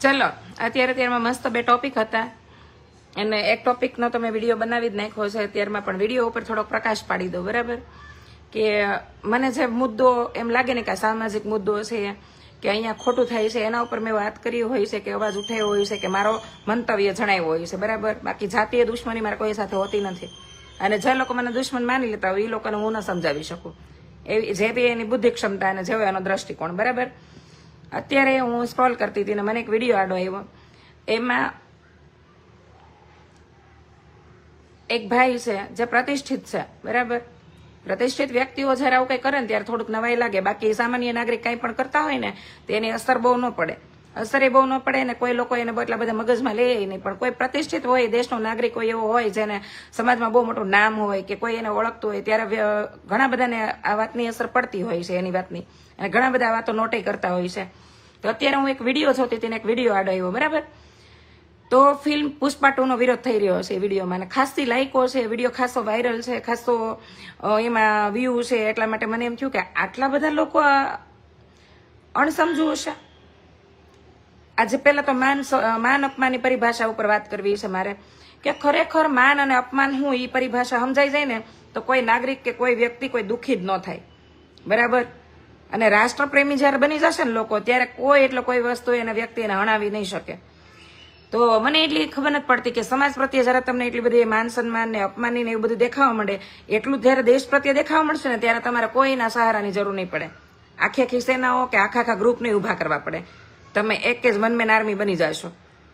ચલો અત્યારમાં મસ્ત બે ટોપિક હતા અને એક ટોપિકનો તો મેં વિડીયો બનાવી જ નાખ્યો છે. અત્યારમાં પણ વિડીયો ઉપર થોડોક પ્રકાશ પાડી દો, બરાબર? કે મને જે મુદ્દો એમ લાગે ને કે સામાજિક મુદ્દો છે કે અહીંયા ખોટું થાય છે એના ઉપર મેં વાત કરી હોય છે કે અવાજ ઉઠાવ્યો હોય છે કે મારો મંતવ્ય જણાવ્યો હોય છે, બરાબર? બાકી જાતીય દુશ્મની મારે કોઈ સાથે હોતી નથી. અને જે લોકો મને દુશ્મન માની લેતા હોય એ લોકોને હું ન સમજાવી શકું. એવી જે બી એની બુદ્ધિ ક્ષમતા અને જેવો એનો દ્રષ્ટિકોણ, બરાબર? અત્યારે હું સ્ક્રોલ કરતી હતી ને મને એક વિડીયો આડો આવ્યો. એમાં એક ભાઈ છે જે પ્રતિષ્ઠિત છે, બરાબર? પ્રતિષ્ઠિત વ્યક્તિઓ જયારે આવું કઈ કરે ને ત્યારે થોડુંક નવાઈ લાગે. બાકી સામાન્ય નાગરિક કઈ પણ કરતા હોય ને તો એની અસર બહુ ન પડે. અસર એ બહુ ન પડે ને કોઈ લોકો એને એટલા બધા મગજમાં લે નહીં. પણ કોઈ પ્રતિષ્ઠિત હોય, દેશનો નાગરિક હોય, એવો હોય જેને સમાજમાં બહુ મોટું નામ હોય કે કોઈ એને ઓળખતું હોય, ત્યારે ઘણા બધાને આ વાતની અસર પડતી હોય છે, એની વાતની. અને ઘણા બધા આ વાતો નોટે કરતા હોય છે. તો અત્યારે હું એક વિડીયો જોતી હતી ને એક વિડીયો આડો આવ્યો, બરાબર? તો ફિલ્મ પુષ્પા 2 નો વિરોધ થઈ રહ્યો છે વિડીયોમાં. ખાસી લાઈકો છે, વિડીયો ખાસો વાયરલ છે, ખાસો એમાં વ્યૂ છે. એટલા માટે મને એમ થયું કે આટલા બધા લોકો અણસમજુ હશે. આજે પહેલા તો માન અપમાનની પરિભાષા ઉપર વાત કરવી છે મારે, કે ખરેખર માન અને અપમાન હું એ પરિભાષા સમજાઈ જાય ને તો કોઈ નાગરિક કે કોઈ વ્યક્તિ કોઈ દુઃખી જ ન થાય, બરાબર? અને રાષ્ટ્રપ્રેમી જયારે બની જશે ને લોકો, ત્યારે કોઈ એટલે કોઈ વસ્તુ એને વ્યક્તિને હણાવી નહીં શકે. તો મને એટલી ખબર નથી પડતી કે સમાજ પ્રત્યે જયારે તમને એટલી બધી માન સન્માન ને અપમાનની ને એવું બધું દેખાવા માંડે, એટલું જયારે દેશ પ્રત્યે દેખાવા મળશે ને ત્યારે તમારે કોઈના સહારાની જરૂર નહીં પડે. આખી આખી સેનાઓ કે આખા ગ્રુપને ઉભા કરવા પડે. તમે એક જ મનમેન આર્મી બની જશો,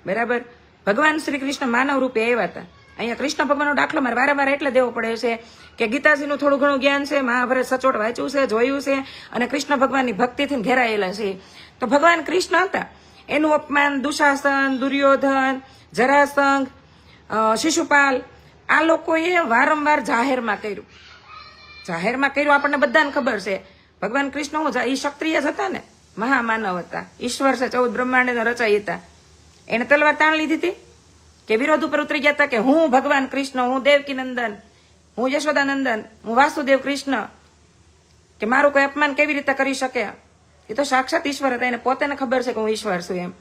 બરાબર? ભગવાન શ્રી કૃષ્ણ માનવ રૂપે આવ્યા હતા. અહીંયા કૃષ્ણ ભગવાનનો દાખલો મારે વારંવાર એટલે દેવો પડે છે કે ગીતાજીનું થોડું ઘણું જ્ઞાન છે, મહાભારત સચોટ વાંચ્યું છે, જોયું છે, અને કૃષ્ણ ભગવાનની ભક્તિથી ઘેરાયેલા છે. તો ભગવાન કૃષ્ણ હતા, એનું અપમાન દુશાસન, દુર્યોધન, જરાસંઘ, શિશુપાલ, આ લોકોએ વારંવાર જાહેરમાં કર્યું. આપણને બધાને ખબર છે. ભગવાન કૃષ્ણ હું એ ક્ષત્રિય જ હતા ને, મહામાનવ હતા, ઈશ્વર છે, 14 બ્રહ્માંડના રચયિતા. એને તલવાર તાણ લીધી હતી કે વિરોધ ઉપર ઉતરી ગયા હતા કે હું ભગવાન કૃષ્ણ, હું દેવકી નંદન, હું યશોદાનંદન, હું વાસુદેવ કૃષ્ણ, કે મારું કોઈ અપમાન કેવી રીતે કરી શકે? એ તો સાક્ષાત ઈશ્વર હતા, એને પોતાને ખબર છે કે હું ઈશ્વર છું એમ.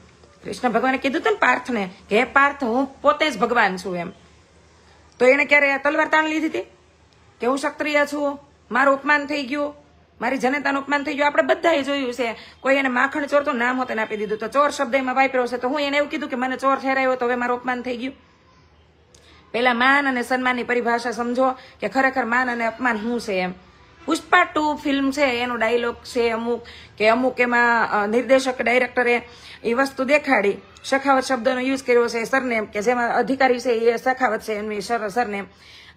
કૃષ્ણ ભગવાને કીધું હતું ને પાર્થને કે હે પાર્થ, હું પોતે જ ભગવાન છું એમ. તો એને ક્યારે તલવાર તાણ લીધી હતી કે હું ક્ષત્રિય છું, મારું અપમાન થઈ ગયું, મારી જનતાનું અપમાન થઈ ગયું? આપણે બધાએ જોયું છે. કોઈ એને માખણ ચોર તો નામ હોતે આપી દીધું, તો ચોર શબ્દ એમાં વાપર્યો છે, તો હું એને એવું કીધું કે મને ચોર ઠેરાયો તો હવે મારું અપમાન થઈ ગયું. પેલા માન અને સન્માનની પરિભાષા સમજો કે ખરેખર માન અને અપમાન શું છે એમ. પુષ્પા 2 ફિલ્મ છે, એનો ડાયલોગ છે અમુક એમાં નિર્દેશક ડાયરેક્ટરે એ વસ્તુ દેખાડી. સખાવત શબ્દનો યુઝ કર્યો છે, સરનેમ, કે જેમાં અધિકારી છે એ સખાવત છે એમની સરનેમ.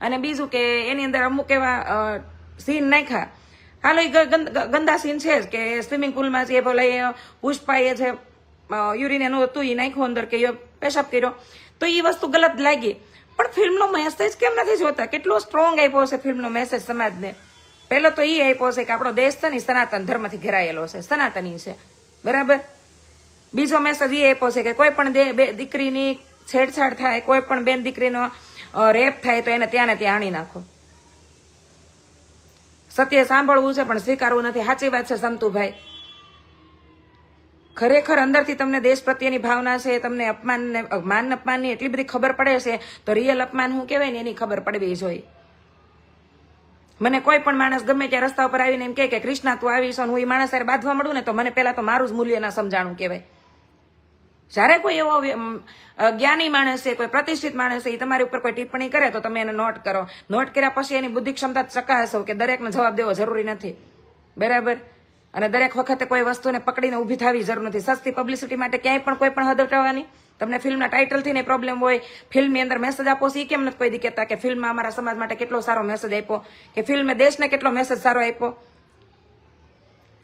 અને બીજું કે એની અંદર અમુક એવા સીન નાખ્યા. હાલો એ ગંદા સીન છે જ કે સ્વિમિંગ પુલમાં છે, ભલે પુષ્પાએ જે યુરિન એનું હતું એ નાખ્યું અંદર કે પેશાબ કર્યો, તો એ વસ્તુ ગલત લાગી. પણ ફિલ્મનો મેસેજ કેમ નથી જોતા? કેટલો સ્ટ્રોંગ આપ્યો છે ફિલ્મનો મેસેજ સમાજને. પહેલો તો એ આપ્યો છે કે આપણો દેશ છે ને સનાતન ધર્મથી ઘેરાયેલો છે, સનાતની છે, બરાબર? બીજો મેસેજ એ આપ્યો છે કે કોઈ પણ દીકરીની છેડછાડ થાય, કોઈ પણ બેન દીકરીનો રેપ થાય તો એને ત્યાં ને ત્યાં હાણી નાખો. સત્ય સાંભળવું છે પણ સ્વીકારવું નથી. સાચી વાત છે સંતુભાઈ. ખરેખર અંદરથી તમને દેશ પ્રત્યેની ભાવના છે, તમને માન અપમાનની એટલી બધી ખબર પડે છે, તો રિયલ અપમાન શું કહેવાય ને એની ખબર પડવી જોઈએ. મને કોઈ પણ માણસ ગમે ત્યાં રસ્તા ઉપર આવીને એમ કે કૃષ્ણા તું આવીશ, હું એ માણસ યારે બાંધવા મળું ને તો મને પેલા તો મારું જ મૂલ્ય ના સમજાણું કહેવાય. જયારે કોઈ એવો જ્ઞાની માણસ છે, કોઈ પ્રતિષ્ઠિત માણસ છે, એ તમારી ઉપર કોઈ ટિપ્પણી કરે તો તમે એને નોટ કરો. નોટ કર્યા પછી એની બુદ્ધિ ક્ષમતા ચકાસો કે દરેકને જવાબ દેવો જરૂરી નથી, બરાબર? અને દરેક વખતે કોઈ વસ્તુને પકડીને ઊભી થવી જરૂર નથી. સસ્તી પબ્લિસિટી માટે ક્યાંય પણ કોઈ પણ હદ ઉઠાવવાની. તમને ફિલ્મના ટાઇટલથી ને પ્રોબ્લેમ હોય, ફિલ્મની અંદર મેસેજ આપો છે, એ કેમ નથી કોઈ દી કહેતા કે ફિલ્મમાં અમારા સમાજ માટે કેટલો સારો મેસેજ આપ્યો, કે ફિલ્મે દેશને કેટલો મેસેજ સારો આપ્યો?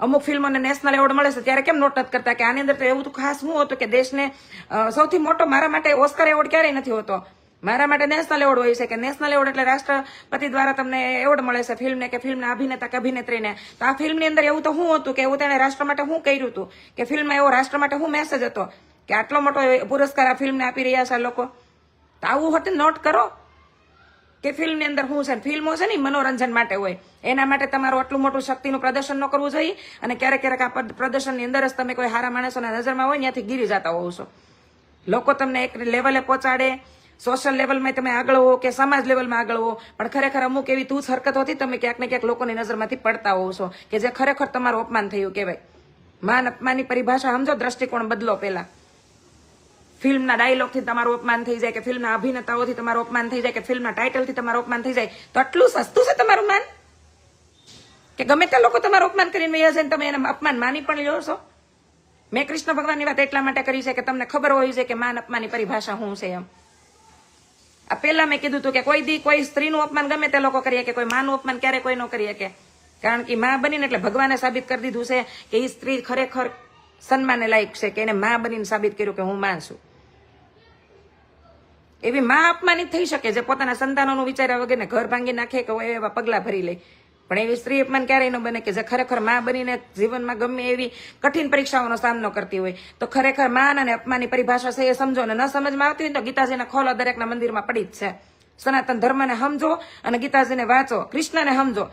અમુક ફિલ્મોને નેશનલ એવોર્ડ મળે છે ત્યારે કેમ નોટ નથી કરતા કે આની અંદર તો એવું તો ખાસ શું હતું કે દેશને સૌથી મોટો મારા માટે ઓસ્કર એવોર્ડ ક્યારેય નથી હોતો. મારા માટે નેશનલ એવોર્ડ હોય છે, કે નેશનલ એવોર્ડ એટલે રાષ્ટ્રપતિ દ્વારા તમને એવોર્ડ મળે છે ફિલ્મને કે ફિલ્મના અભિનેતા કે અભિનેત્રીને. તો આ ફિલ્મની અંદર એવું તો શું હતું કે એવું તેણે રાષ્ટ્ર માટે શું કર્યું હતું, કે ફિલ્મમાં એવો રાષ્ટ્ર માટે શું મેસેજ હતો કે આટલો મોટો પુરસ્કાર આ ફિલ્મને આપી રહ્યા છે લોકો? તો આવું હોતે નોટ કરો કે ફિલ્મની અંદર શું છે. ફિલ્મો છે ને મનોરંજન માટે હોય, એના માટે તમારું આટલું મોટું શક્તિનું પ્રદર્શન ન કરવું જોઈએ. અને ક્યારેક ક્યારેક આ પ્રદર્શનની અંદર જ તમે કોઈ સારા માણસોના નજરમાં હોય ત્યાંથી ગીરી જતા હોવ છો. લોકો તમને એક લેવલે પહોંચાડે, સોશિયલ લેવલમાં તમે આગળ હો કે સમાજ લેવલમાં આગળ હો, પણ ખરેખર અમુક એવી તુચ્છ હરકતોથી તમે ક્યાંક ને ક્યાંક લોકોની નજરમાંથી પડતા હોવ છો કે જે ખરેખર તમારું અપમાન થયું કહેવાય. માન અપમાનની પરિભાષા સમજો, દ્રષ્ટિકોણ બદલો. પહેલા ફિલ્મના ડાયલોગથી તમારું અપમાન થઈ જાય, કે ફિલ્મના અભિનેતાઓથી તમારું અપમાન થઈ જાય, કે ફિલ્મના ટાઇટલથી તમારું અપમાન થઈ જાય, તો આટલું સસ્તું છે તમારું માન કે ગમે તે લોકો તમારું અપમાન કરીને વયા જાય, તમે એને અપમાન માની પણ લ્યો છો. મેં કૃષ્ણ ભગવાનની વાત એટલા માટે કરી છે કે તમને ખબર હોય છે કે માન અપમાનની પરિભાષા શું છે. એમ આ પહેલા મેં કીધું હતું કે કોઈ સ્ત્રીનું અપમાન ગમે તે લોકો કરીએ, કે કોઈ માનું અપમાન ક્યારે કોઈ ન કરીએ, કે કારણ કે માં બનીને એટલે ભગવાને સાબિત કરી દીધું છે કે એ સ્ત્રી ખરેખર સન્માનને લાયક છે, કે એને માં બનીને સાબિત કર્યું કે હું માં છું. એવી માં અપમાનિત થઈ શકે જે પોતાના સંતાનોનું વિચાર્યા વગર ને ઘર ભાંગી નાખે કે એવા પગલા ભરી લે, પણ એવી સ્ત્રી અપમાન ક્યારેય ન બને કે જે ખરેખર માં બનીને જીવનમાં ગમે એવી કઠિન પરીક્ષાઓનો સામનો કરતી હોય. તો ખરેખર માન અને અપમાનની પરિભાષા છે એ સમજો, ને ન સમજમાં આવતી હોય તો ગીતાજીના ખોલો દરેકના મંદિરમાં પડી જ છે. સનાતન ધર્મને સમજો અને ગીતાજીને વાંચો, કૃષ્ણને સમજો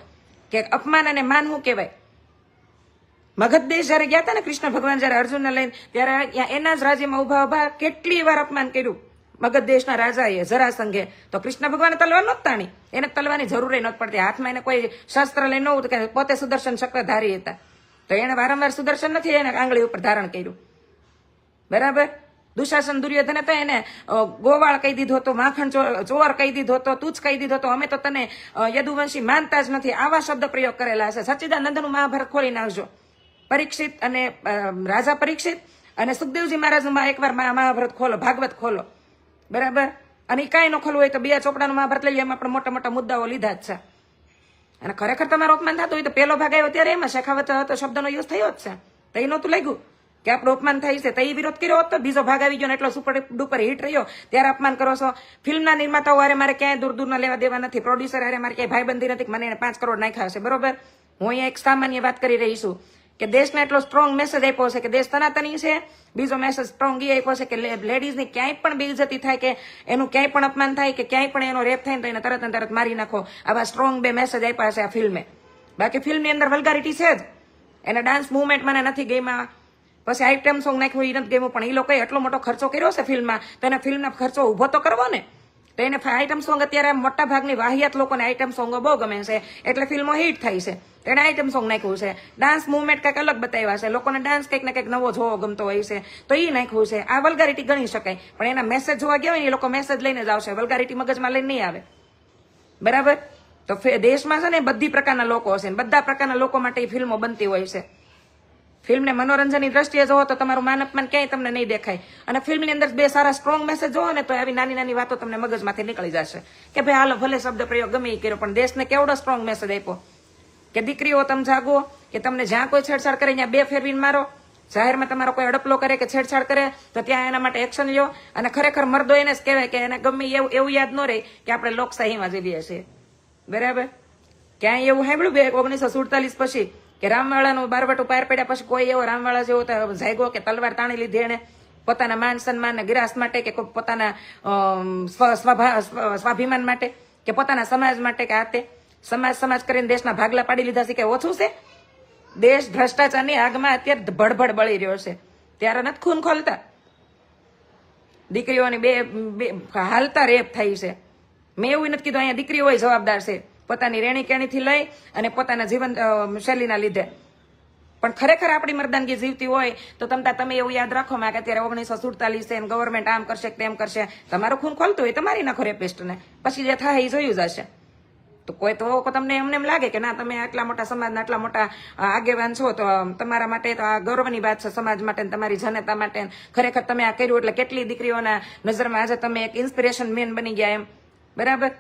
કે અપમાન અને માન શું કહેવાય. મગધ દેશ જયારે ગયા હતા ને કૃષ્ણ ભગવાન જયારે અર્જુનને લઈને, ત્યારે એના જ રાજ્યમાં ઉભા કેટલી વાર અપમાન કર્યું મગધ દેશના રાજાએ, જરાસંઘે. તો કૃષ્ણ ભગવાને તલવાર નહોતી તાણી, એને તલવાની જરૂર નહોતી પડતી, હાથમાં એને કોઈ શસ્ત્ર લઈને નહોતું, કે પોતે સુદર્શન ચક્રધારી હતા. તો એને વારંવાર સુદર્શન નથી એને આંગળી ઉપર ધારણ કર્યું. બરાબર. દુશાસન દુર્યોધને તો એને ગોવાળ કહી દીધો હતો, માખણ ચોર કહી દીધો હતો, તુચ્છ કહી દીધો હતો, અમે તો તને યદુવંશી માનતા જ નથી, આવા શબ્દ પ્રયોગ કરેલા છે. સચ્ચિદાનંદનું મહાભારત ખોલી નાખજો. પરીક્ષિત અને રાજા પરીક્ષિત અને સુખદેવજી મહારાજનું એકવાર મહાભારત ખોલો, ભાગવત ખોલો. બરાબર. અને કાંઈ ન ખોલવું હોય તો 2 ચોપડાનું મહાભારત લઈએ, એમાં પણ મોટા મોટા મુદ્દાઓ લીધા જ છે. અને ખરેખર તમારું અપમાન થતું હોય તો પહેલો ભાગ આવ્યો ત્યારે એમાં શેખાવત હતો શબ્દનો યુઝ થયો જ છે. તો એ નહોતું લાગ્યું કે આપણું અપમાન થાય છે, તો એ વિરોધ કર્યો હોત તો બીજો ભાગ આવી ગયો ને એટલો સુપર ડુપર હિટ રહ્યો, ત્યારે અપમાન કરો છો. ફિલ્મના નિર્માતાઓ હારે મારે ક્યાંય દૂર દૂરના લેવા દેવા નથી, પ્રોડ્યુસર હારે મારે ક્યાંય ભાઈબંધી નથી, મને એને 5 કરોડ નાખ્યા છે. બરોબર. હું અહીંયા એક સામાન્ય વાત કરી રહી છું કે દેશને એટલો સ્ટ્રોંગ મેસેજ આપ્યો છે કે દેશ સનાતની છે. બીજો મેસેજ સ્ટ્રોંગ એ આપ્યો છે કે લેડીઝની ક્યાંય પણ બેઇજ્જતી થાય, કે એનું ક્યાંય પણ અપમાન થાય, કે ક્યાંય પણ એનો રેપ થાય ને તો એને તરત ને તરત મારી નાખો. આવા સ્ટ્રોંગ 2 મેસેજ આપ્યા છે આ ફિલ્મે. બાકી ફિલ્મની અંદર વલ્ગારિટી છે જ. એને ડાન્સ મુવમેન્ટ મને નથી ગમ્યા, પછી આઈટમ સોંગ નાખ્યું એ નથી ગમ્યું, પણ એ લોકોએ એટલો મોટો ખર્ચો કર્યો છે ફિલ્મમાં, તો એને ફિલ્મના ખર્ચો ઉભો તો કરવો ને. તો એને આઈટમ સોંગ અત્યારે મોટા ભાગની વાહિયાત લોકોને આઈટમ સોંગો બહુ ગમે છે, એટલે ફિલ્મો હિટ થાય છે. એને આઈટમ સોંગ નાખ્યું છે, ડાન્સ મુવમેન્ટ કંઈક અલગ બતાવ્યા છે, લોકોને ડાન્સ કંઈક ને કંઈક નવો જોવો ગમતો હોય છે, તો એ નાખ્યું છે. આ વલ્ગારિટી ગણી શકાય, પણ એના મેસેજ જોવા ગયા હોય ને એ લોકો મેસેજ લઈને જ આવશે, વલ્ગારિટી મગજમાં લઈને નહીં આવે. બરાબર. તો દેશમાં છે ને બધી પ્રકારના લોકો હશે, બધા પ્રકારના લોકો માટે એ ફિલ્મો બનતી હોય છે. ફિલ્મને મનોરંજનની દ્રષ્ટિએ જોવો તો તમારું માન અપમાન ક્યાંય તમને નહીં દેખાય. અને ફિલ્મની અંદર 2 સારા સ્ટ્રોંગ મેસેજ જોવો ને તો આવી નાની નાની વાતો તમને મગજમાંથી નીકળી જશે કે ભાઈ હાલો ભલે શબ્દ પ્રયોગ ગમે એ કર્યો, પણ દેશને કેવડો સ્ટ્રોંગ મેસેજ આપ્યો કે દીકરીઓ તમે જાગો, કે તમને જ્યાં કોઈ છેડછાડ કરે ત્યાં 2 ફેરવીને મારો. જાહેરમાં તમારો કોઈ અડપલો કરે કે છેડછાડ કરે તો ત્યાં એના માટે એક્શન લ્યો. અને ખરેખર મર્દો એને જ કહેવાય કે એને ગમે એવું યાદ ન રહે કે આપણે લોકશાહીમાં જીવીએ છીએ. બરાબર. ક્યાંય એવું સાંભળ્યું 1947 પછી કે રામવાળાનું બારવટું પાર પડ્યા પછી કોઈ એવો રામવાળા જેવો જાગ્યો કે તલવાર તાણી લીધી એને પોતાના માન સન્માન ને ગિરાસ માટે, કે પોતાના સ્વાભિમાન માટે, કે પોતાના સમાજ માટે, કે આતે સમાજ કરીને દેશના ભાગલા પાડી લીધા છે કે ઓછું છે? દેશ ભ્રષ્ટાચારની આગમાં અત્યારે ભડભડ બળી રહ્યો છે, ત્યારે નથી ખૂન ખોલતા. દીકરીઓની બે હાલતા રેપ થાય છે. મેં એવું નથી કીધું અહીંયા દીકરીઓ હોય જવાબદાર છે પોતાની રેણી કેણીથી લઈ અને પોતાના જીવન શૈલીના લીધે, પણ ખરેખર આપણી મર્દાનગી જીવતી હોય તો તમે એવું યાદ રાખો કે અત્યારે 1947 છે, ગવર્મેન્ટ આમ કરશે તેમ કરશે. તમારું ખૂન ખોલતું હોય તમારી નાખો રેપિસ્ટને, પછી જે થાય એ જોયું જશે. તો કોઈ તો તમને એમને એમ લાગે કે ના તમે આટલા મોટા સમાજના આટલા મોટા આગેવાન છો, તો તમારા માટે તો આ ગૌરવની વાત છે, સમાજ માટે તમારી જનતા માટે. ખરેખર તમે આ કર્યું એટલે કેટલી દીકરીઓના નજરમાં આજે તમે એક ઇન્સ્પિરેશન મેન બની ગયા એમ. બરાબર.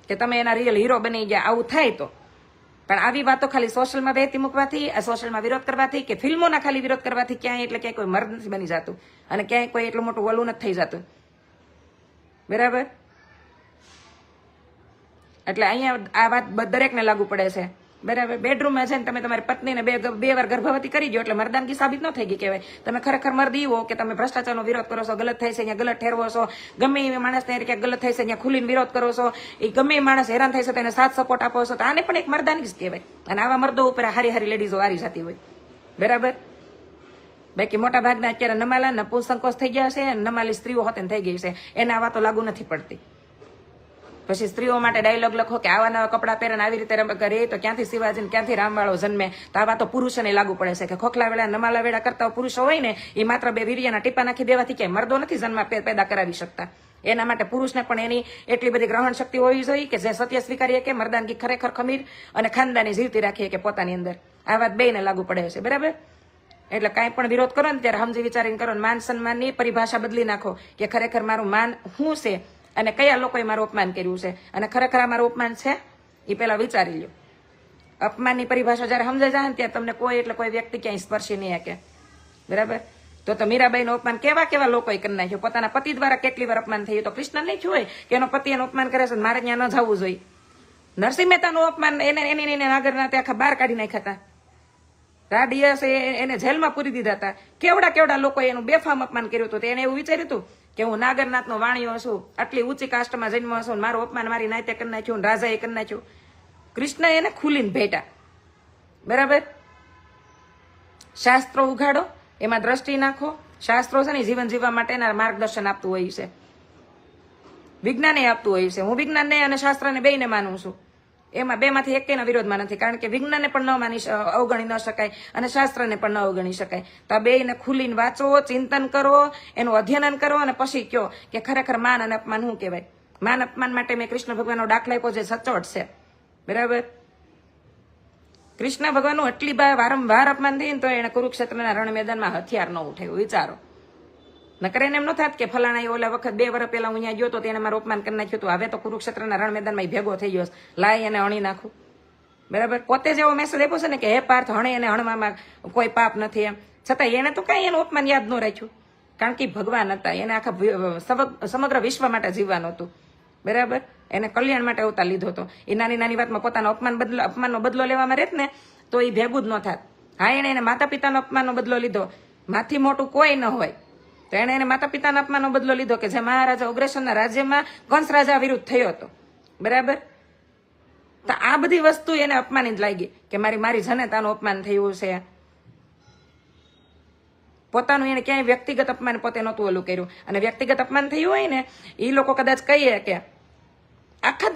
કે તમે એના રિયલ હીરો બની ગયા. આવું થાય તો પણ આવી વાતો ખાલી સોશિયલમાં વહેતી મૂકવાથી, આ સોશિયલમાં વિરોધ કરવાથી, કે ફિલ્મોના ખાલી વિરોધ કરવાથી ક્યાંય એટલે ક્યાંય કોઈ મર્દ નથી બની જતું અને ક્યાંય કોઈ એટલું મોટું વલું નથી થઈ જતું. બરાબર. એટલે અહીંયા આ વાત દરેકને લાગુ પડે છે. બરાબર. બેડરૂમમાં જઈને તમે તમારી પત્નીને બે વાર ગર્ભવતી કરી દો એટલે મર્દાનગી સાબિત ન થઈ ગઈ કહેવાય. તમે ખરેખર મર્દી હો કે તમે ભ્રષ્ટાચારનો વિરોધ કરો છો, ગલત થાય છે અહીંયા ગલત ઠેરવો છો, ગમે એ માણસને ક્યાંક ગલત થાય છે અહીંયા ખુલીને વિરોધ કરો છો, એ ગમે એ માણસ હેરાન થાય છે તો એને સાથ સપોર્ટ આપો છો, તો આને પણ એક મર્દાનગી જ કહેવાય. અને આવા મર્દો ઉપર હારી હારી લેડીઝો વારી જતી હોય. બરાબર. બાકી મોટા ભાગના અત્યારે નમાલા નપુંસંકોચ થઈ ગયા છે, નમાલી સ્ત્રીઓ હોતે થઈ ગઈ છે, એને આ વાતો લાગુ નથી પડતી. પછી સ્ત્રીઓ માટે ડાયલોગ લખો કે આવા નવા કપડાં પહેરે આવી રીતે કરે તો ક્યાંથી શિવાજી ક્યાંથી રામવાળો જન્મે, તો આ વાતો પુરુષોને લાગુ પડે છે કે ખોખલા વેળા નમાલા વેળા કરતા પુરુષો હોય ને એ માત્ર 2 વીર્યના ટીપા નાખી દેવાથી ક્યાંય મર્દો નથી જન્મ પેદા કરાવી શકતા. એના માટે પુરુષને પણ એની એટલી બધી ગ્રહણ શક્તિ હોવી જોઈએ કે જે સત્ય સ્વીકારીએ કે મર્દાનગી ખરેખર ખમીર અને ખાનદાની જીવતી રાખીએ કે પોતાની અંદર. આ વાત બેયને લાગુ પડે છે. બરાબર. એટલે કાંઈ પણ વિરોધ કરો ને ત્યારે સમજી વિચારીને કરો. માન સન્માનની પરિભાષા બદલી નાખો કે ખરેખર મારું માન શું છે અને કયા લોકોએ મારું અપમાન કર્યું છે અને ખરેખર આ મારું અપમાન છે એ પહેલા વિચારી લો. અપમાનની પરિભાષા જયારે સમજાઈ જાય ને ત્યારે તમને કોઈ એટલે કોઈ વ્યક્તિ ક્યાંય સ્પર્શી નહીં શકે. બરાબર. તો મીરાબાઈનું અપમાન કેવા લોકોએ કરી નાખ્યું. પોતાના પતિ દ્વારા કેટલી વાર અપમાન થયું. તો કૃષ્ણ નહીં થયું હોય કે એનો પતિ એનું અપમાન કરે છે મારે ત્યાં ન જવું જોઈએ. નરસિંહ મહેતાનું અપમાન એને નાગરના તે આખા બહાર કાઢી નાખ્યા હતા. રાડિયસ એને જેલમાં પૂરી દીધા હતા. કેવડા લોકોએ એનું બેફામ અપમાન કર્યું હતું. એને એવું વિચાર્યું હતું કે હું નાગરનાથનો વાણિયો છું, આટલી ઊંચી કાસ્ટમાં જન્મ છું, મારું અપમાન મારી નાતે કરી નાખ્યું, રાજાએ કરી નાખ્યું. કૃષ્ણ એને ખુલીને ભેટા. બરાબર. શાસ્ત્રો ઉઘાડો, એમાં દ્રષ્ટિ નાખો. શાસ્ત્રો છે ને જીવન જીવવા માટેના માર્ગદર્શન આપતું હોય છે, વિજ્ઞાન આપતું હોય છે. હું વિજ્ઞાનને અને શાસ્ત્રને બેયને માનું છું. એમાં બેમાંથી એકેના વિરોધમાં નથી, કારણ કે વિજ્ઞાનને પણ અવગણી ન શકાય અને શાસ્ત્રને પણ ન અવગણી શકાય. તો આ બેયને ખુલીને વાંચો, ચિંતન કરો, એનું અધ્યયન કરો અને પછી કહો કે ખરેખર માન અને અપમાન શું કહેવાય. માન અપમાન માટે મેં કૃષ્ણ ભગવાનનો દાખલો આપ્યો જે સચોટ છે. બરાબર. કૃષ્ણ ભગવાનનું એટલી વારંવાર અપમાન થઈને તો એને કુરુક્ષેત્રના રણ મેદાનમાં હથિયાર ન ઉઠાવ્યું. વિચારો. નકર એને એમ ન થાત કે ફલાણા ઓલા વખત 2 વર્ષ પહેલા હું અહીંયા ગયો તો તેને મારું અપમાન કરી નાખ્યું હતું, હવે તો કુરુક્ષેત્રના રણ મેદાનમાં ભેગો થઈ ગયો, લાય એને હણી નાખું. બરાબર. પોતે જ એવો મેસેજ આપ્યો છે ને કે હે પાર્થ, હણે એને હણવામાં કોઈ પાપ નથી એમ. છતાં એને તો કઈ એનું અપમાન યાદ ન રાખ્યું, કારણ કે ભગવાન હતા. એને આખા સમગ્ર વિશ્વ માટે જીવવાનું હતું. બરાબર. એને કલ્યાણ માટે અવતાર લીધો હતો. એ નાની વાતમાં પોતાનો અપમાનનો બદલો લેવામાં રહેત ને તો એ ભેગું જ ન થાત. હા, એને માતા પિતાનો અપમાનનો બદલો લીધો. માથી મોટું કોઈ ન હોય તો એને માતા પિતાના અપમાનનો બદલો લીધો કે જે મહારાજા ઉગ્રસેનના રાજ્યમાં કંસ રાજા વિરુદ્ધ થયો હતો. બરાબર. તો આ બધી વસ્તુ એને અપમાનિત લાગી કે મારી જનતાનું અપમાન થયું છે. પોતાનું એને ક્યાંય વ્યક્તિગત અપમાન પોતે નહોતું ઓલું કર્યું. અને વ્યક્તિગત અપમાન થયું હોય ને એ લોકો કદાચ કહીએ કે આખા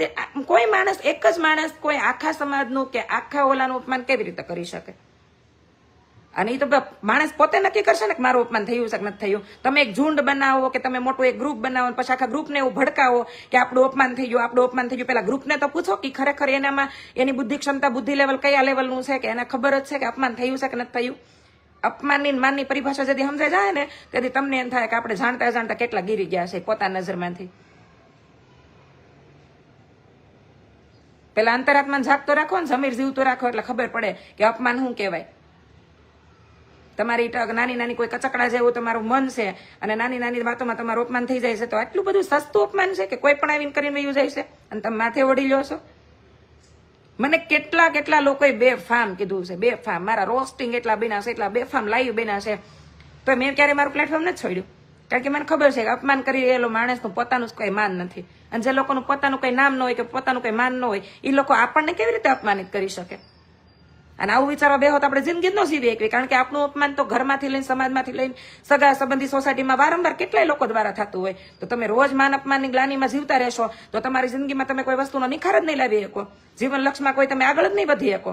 કોઈ માણસ, એક જ માણસ કોઈ આખા સમાજનું કે આખા ઓલાનું અપમાન કેવી રીતે કરી શકે. અને એ તો માણસ પોતે નક્કી કરશે ને કે મારું અપમાન થયું છે કે નથી થયું. તમે એક ઝુંડ બનાવો કે તમે મોટું એક ગ્રુપ બનાવો, પછી આખા ગ્રુપને એવું ભડકાવો કે આપણું અપમાન થઈ ગયું. પેલા ગ્રુપને તો પૂછો કે ખરેખર એનામાં એની બુદ્ધિ ક્ષમતા, બુદ્ધિ લેવલ કયા લેવલનું છે, કે એને ખબર જ છે કે અપમાન થયું છે કે નથી થયું. અપમાનની માનની પરિભાષા જદી સમજાઈ જાય ને તેથી તમને એમ થાય કે આપણે જાણતા કેટલા ગીરી ગયા છે પોતાની નજરમાંથી. પેલા અંતરાત્માને જાગતો રાખો ને જમીર જીવતો રાખો એટલે ખબર પડે કે અપમાન શું કહેવાય. તમારી નાની કોઈ કચકડા જેવું તમારું મન છે અને નાની વાતોમાં તમારું અપમાન થઈ જાય છે, તો આટલું બધું સસ્તું અપમાન છે કે કોઈ પણ આવીને કરીને વયું જાય છે અને તમે માથે ઓઢી લો છો. મને કેટલા લોકોએ બેફામ કીધું છે, બેફામ. મારા રોસ્ટિંગ એટલા બન્યા છે, એટલા બેફામ લાઈવ બન્યા છે, તો મેં ક્યારે મારું પ્લેટફોર્મ નથી છોડ્યું. કારણ કે મને ખબર છે કે અપમાન કરી રહેલો માણસનું પોતાનું જ કોઈ માન નથી. અને જે લોકોનું પોતાનું કોઈ નામ ન હોય કે પોતાનું કોઈ માન ન હોય એ લોકો આપણને કેવી રીતે અપમાનિત કરી શકે. અને આવું વિચારવા બેહો તો આપણે જિંદગી જ ન જીવી શકીએ. કારણ કે આપણું અપમાન તો ઘરમાંથી લઈને, સમાજમાંથી લઈને, સગા સંબંધી, સોસાયટીમાં વારંવાર કેટલાય લોકો દ્વારા થતું હોય. તો તમે રોજ માન અપમાનની ગ્લાનીમાં જીવતા રહેશો તો તમારી જિંદગીમાં તમે કોઈ વસ્તુનો નિખાર જ નહીં લાવી શકો. જીવન લક્ષ્યમાં કોઈ તમે આગળ જ નહીં વધી શકો.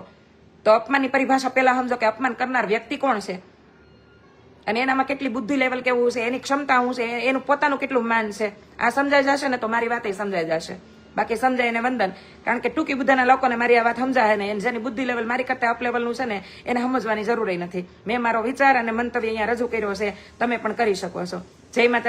તો અપમાનની પરિભાષા પહેલા સમજો કે અપમાન કરનાર વ્યક્તિ કોણ છે અને એનામાં કેટલી બુદ્ધિ લેવલ કેવું છે, એની ક્ષમતા શું છે, એનું પોતાનું કેટલું માન છે. આ સમજાઈ જશે ને તો મારી વાત સમજાઈ જશે. બાકી સમજાય એને વંદન. કારણ કે ટૂંકી બુદ્ધિના લોકોને મારી આ વાત સમજાય ને, જેની બુદ્ધિ લેવલ મારી કરતા અપ લેવલનું છે ને એને સમજવાની જરૂર નથી. મેં મારો વિચાર અને મંતવ્ય અહીંયા રજૂ કર્યો છે, તમે પણ કરી શકો છો. જય માતા.